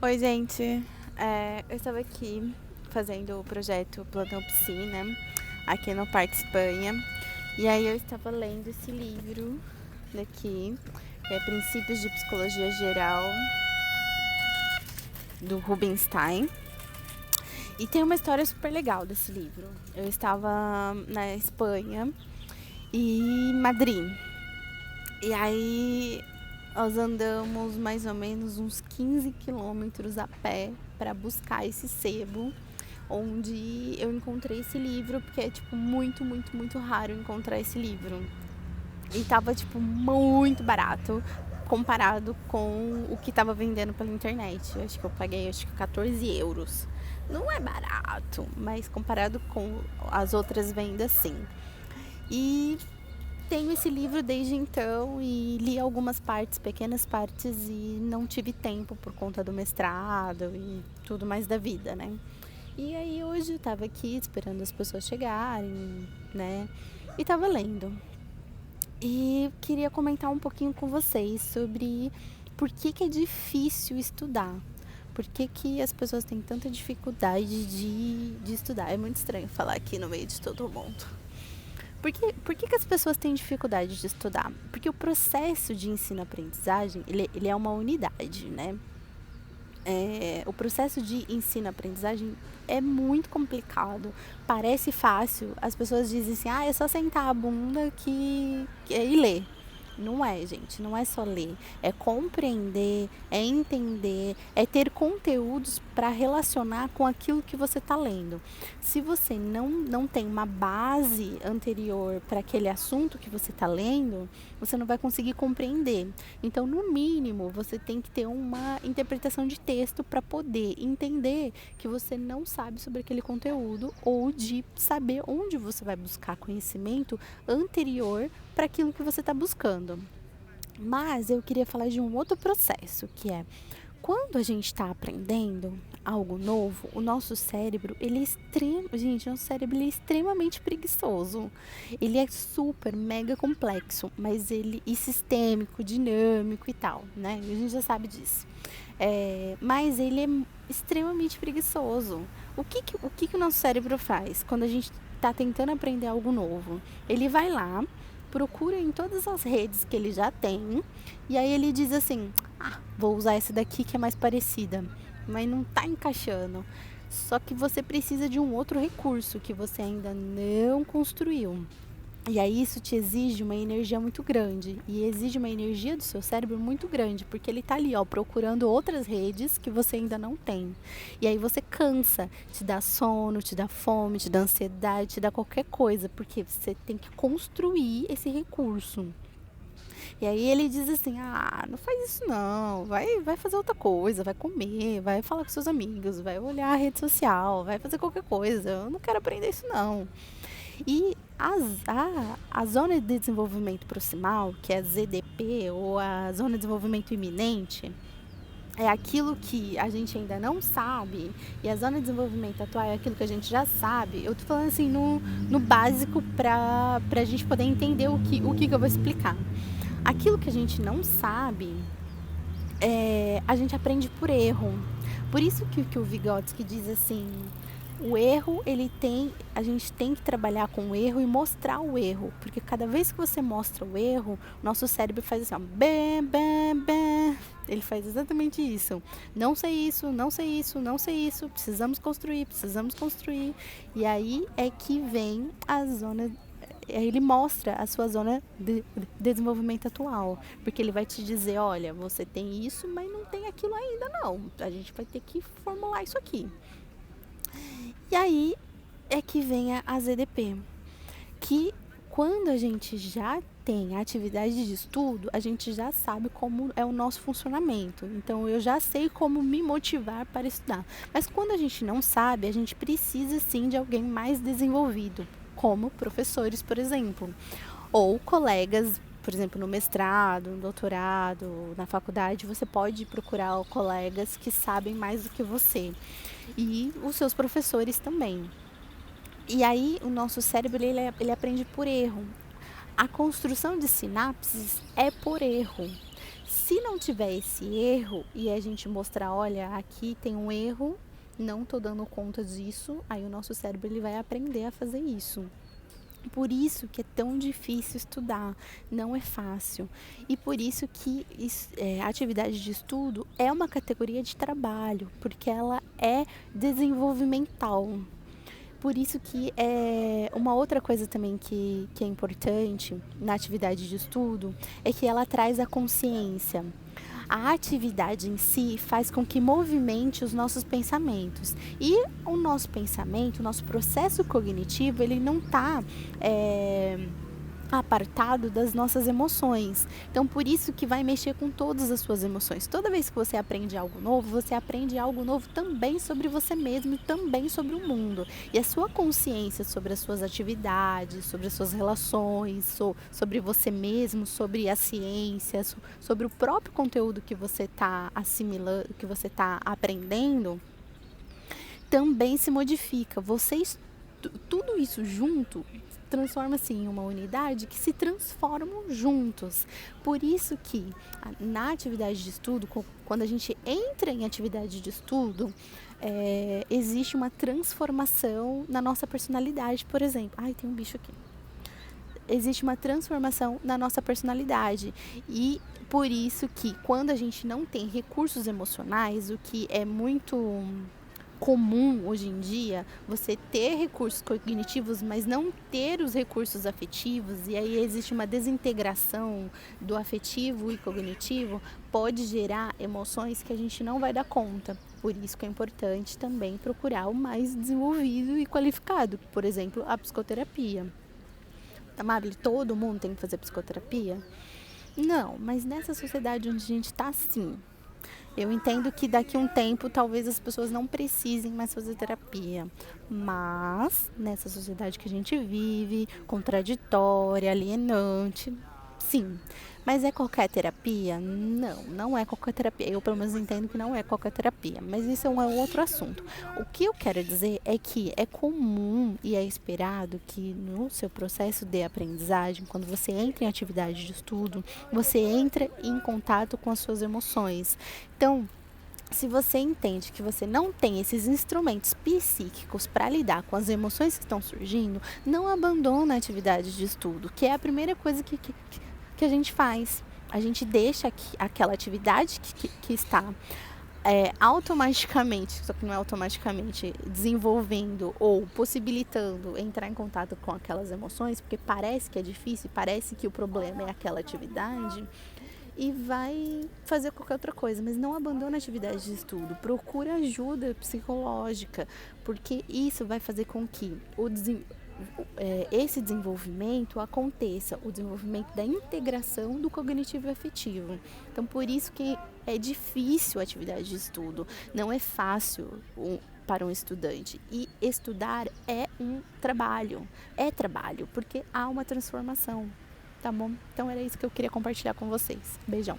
Oi, gente. Eu estava aqui fazendo o projeto Plantão Piscina, aqui no Parque Espanha. E aí eu estava lendo esse livro daqui, que é Princípios de Psicologia Geral, do Rubinstein. E tem uma história super legal desse livro. Eu estava na Espanha e Madrid. E aí nós andamos mais ou menos uns 15 quilômetros a pé para buscar esse sebo, onde eu encontrei esse livro, porque é tipo muito, muito, muito raro encontrar esse livro. E tava tipo muito barato comparado com o que tava vendendo pela internet. Eu acho que eu paguei 14 euros. Não é barato, mas comparado com as outras vendas, sim. E tenho esse livro desde então e li algumas partes, pequenas partes, e não tive tempo por conta do mestrado e tudo mais da vida, né? E aí hoje eu tava aqui esperando as pessoas chegarem, né? E tava lendo. E queria comentar um pouquinho com vocês sobre por que é difícil estudar. Por que as pessoas têm tanta dificuldade de estudar? É muito estranho falar aqui no meio de todo mundo. Por que as pessoas têm dificuldade de estudar? Porque o processo de ensino-aprendizagem, ele é uma unidade, né? O processo de ensino-aprendizagem é muito complicado. Parece fácil. As pessoas dizem assim, é só sentar a bunda e ler. Não é, gente, não é só ler, é compreender, é entender, é ter conteúdos para relacionar com aquilo que você está lendo. Se você não tem uma base anterior para aquele assunto que você está lendo, você não vai conseguir compreender. Então, no mínimo, você tem que ter uma interpretação de texto para poder entender que você não sabe sobre aquele conteúdo, ou de saber onde você vai buscar conhecimento anterior para aquilo que você está buscando. Mas eu queria falar de um outro processo, que é quando a gente está aprendendo algo novo, o nosso cérebro, ele é gente, nosso cérebro ele é extremamente preguiçoso. Ele é super, mega complexo, mas ele e sistêmico, dinâmico e tal, né? A gente já sabe disso. Mas ele é extremamente preguiçoso. O que o nosso cérebro faz quando a gente está tentando aprender algo novo? Ele vai lá, procura em todas as redes que ele já tem, e aí ele diz assim: vou usar essa daqui que é mais parecida, mas não tá encaixando. Só que você precisa de um outro recurso que você ainda não construiu. E aí isso te exige uma energia muito grande. E exige uma energia do seu cérebro muito grande, porque ele tá ali, ó, procurando outras redes que você ainda não tem. E aí você cansa, te dá sono, te dá fome, te dá ansiedade, te dá qualquer coisa, porque você tem que construir esse recurso. E aí ele diz assim: não faz isso não, vai fazer outra coisa, vai comer, vai falar com seus amigos, vai olhar a rede social, vai fazer qualquer coisa, eu não quero aprender isso não. E a zona de desenvolvimento proximal, que é a ZDP, ou a zona de desenvolvimento iminente, é aquilo que a gente ainda não sabe, e a zona de desenvolvimento atual é aquilo que a gente já sabe. Eu tô falando assim no básico pra gente poder entender o que eu vou explicar. Aquilo que a gente não sabe, a gente aprende por erro. Por isso que o Vygotsky diz assim: o erro, a gente tem que trabalhar com o erro e mostrar o erro, porque cada vez que você mostra o erro, nosso cérebro faz assim, ó, bem, bem, bem. Ele faz exatamente isso. Não sei isso, não sei isso, não sei isso. Precisamos construir, precisamos construir. E aí é que vem a zona. Ele mostra a sua zona de desenvolvimento atual, porque ele vai te dizer: olha, você tem isso, mas não tem aquilo ainda não. A gente vai ter que formular isso aqui. E aí é que vem a ZDP, que quando a gente já tem a atividade de estudo, a gente já sabe como é o nosso funcionamento. Então eu já sei como me motivar para estudar. Mas quando a gente não sabe, a gente precisa sim de alguém mais desenvolvido, como professores, por exemplo, ou colegas. Por exemplo, no mestrado, no doutorado, na faculdade, você pode procurar colegas que sabem mais do que você. E os seus professores também. E aí o nosso cérebro ele aprende por erro. A construção de sinapses é por erro. Se não tiver esse erro e a gente mostrar, olha, aqui tem um erro, não tô dando conta disso, aí o nosso cérebro ele vai aprender a fazer isso. Por isso que é tão difícil estudar, não é fácil. E por isso que a atividade de estudo é uma categoria de trabalho, porque ela é desenvolvimental. Por isso que uma outra coisa também que é importante na atividade de estudo é que ela traz a consciência. A atividade em si faz com que movimente os nossos pensamentos. E o nosso pensamento, o nosso processo cognitivo, ele não está apartado das nossas emoções. Então, por isso que vai mexer com todas as suas emoções. Toda vez que você aprende algo novo, você aprende algo novo também sobre você mesmo e também sobre o mundo. E a sua consciência sobre as suas atividades, sobre as suas relações, sobre você mesmo, sobre a ciência, sobre o próprio conteúdo que você está assimilando, que você está aprendendo, também se modifica. Tudo isso junto transforma-se em uma unidade que se transformam juntos. Por isso que na atividade de estudo, quando a gente entra em atividade de estudo, existe uma transformação na nossa personalidade, por exemplo. Ai, tem um bicho aqui. Existe uma transformação na nossa personalidade e por isso que quando a gente não tem recursos emocionais, o que é muito comum hoje em dia, você ter recursos cognitivos, mas não ter os recursos afetivos, e aí existe uma desintegração do afetivo e cognitivo, pode gerar emoções que a gente não vai dar conta. Por isso que é importante também procurar o mais desenvolvido e qualificado, por exemplo, a psicoterapia. Amable, todo mundo tem que fazer psicoterapia? Não, mas nessa sociedade onde a gente está, sim. Eu entendo que daqui a um tempo talvez as pessoas não precisem mais fazer terapia, mas nessa sociedade que a gente vive, contraditória, alienante, sim. Mas é qualquer terapia? Não, não é qualquer terapia. Eu pelo menos entendo que não é qualquer terapia, mas isso é um outro assunto. O que eu quero dizer é que é comum e é esperado que no seu processo de aprendizagem, quando você entra em atividade de estudo, você entra em contato com as suas emoções. Então, se você entende que você não tem esses instrumentos psíquicos para lidar com as emoções que estão surgindo, não abandone a atividade de estudo, que é a primeira coisa que a gente faz. A gente deixa aquela atividade que está automaticamente, só que não é automaticamente, desenvolvendo ou possibilitando entrar em contato com aquelas emoções, porque parece que é difícil, parece que o problema é aquela atividade, e vai fazer qualquer outra coisa, mas não abandona a atividade de estudo, procura ajuda psicológica, porque isso vai fazer com que esse desenvolvimento aconteça, o desenvolvimento da integração do cognitivo e afetivo. Então, por isso que é difícil a atividade de estudo, não é fácil para um estudante. E estudar é trabalho, porque há uma transformação, tá bom? Então era isso que eu queria compartilhar com vocês. Beijão!